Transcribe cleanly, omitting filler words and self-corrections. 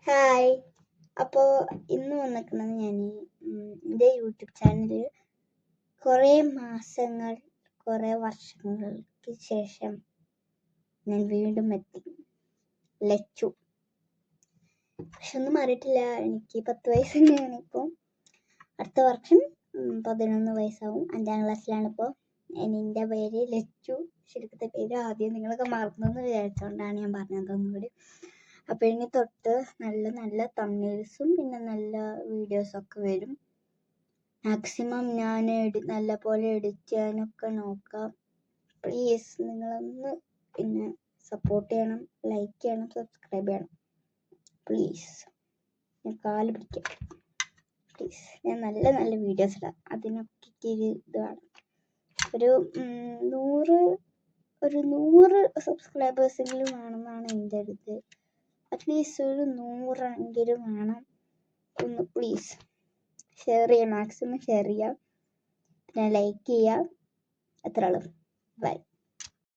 Hi. അപ്പോൾ ഇന്ന് വന്നിരിക്കുന്നത് ഞാൻ എൻ്റെ യൂട്യൂബ് ചാനലിൽ കുറേ മാസങ്ങൾ കുറേ വർഷങ്ങൾക്ക് ശേഷം ഞാൻ വീണ്ടും എത്തി. ലച്ചു. പക്ഷെ ഒന്നും മാറിയിട്ടില്ല. എനിക്ക് 10 വയസ്സ് തന്നെയാണ് ഇപ്പോൾ. അടുത്ത വർഷം 11 വയസ്സാവും. 5ാം ക്ലാസ്സിലാണിപ്പോൾ. എൻ്റെ പേര് ലച്ചു. ശരിക്കത്തെ പേര് ആദ്യം നിങ്ങളൊക്കെ മറന്നെന്ന് വിചാരിച്ചുകൊണ്ടാണ് ഞാൻ പറഞ്ഞത് ഒന്നുകൂടി. അപ്പോൾ ഇനി തൊട്ട് നല്ല തംബ്നെയിൽസും പിന്നെ നല്ല വീഡിയോസൊക്കെ വരും. മാക്സിമം ഞാൻ നല്ല പോലെ എഡിറ്റ് ചെയ്യാനൊക്കെ നോക്കാം. പ്ലീസ് നിങ്ങളൊന്ന് പിന്നെ സപ്പോർട്ട് ചെയ്യണം, ലൈക്ക് ചെയ്യണം, സബ്സ്ക്രൈബ് ചെയ്യണം. പ്ലീസ് ഞാൻ കാല് പിടിക്കാം. പ്ലീസ് ഞാൻ നല്ല വീഡിയോസ് ഇടാം. അതിനൊക്കെ ഇത് വേണം. ഒരു 100 സബ്സ്ക്രൈബേഴ്സെങ്കിലും വേണമെന്നാണ് എൻ്റെ അടുത്ത്. അറ്റ്ലീസ്റ്റ് ഒരു 100 എങ്കിലും വേണം. ഒന്ന് പ്ലീസ് ഷെയർ ചെയ്യുക, മാക്സിമം ഷെയർ ചെയ്യുക, പിന്നെ ലൈക്ക് ചെയ്യുക. അത്ര ഉള്ളൂ. ബൈ.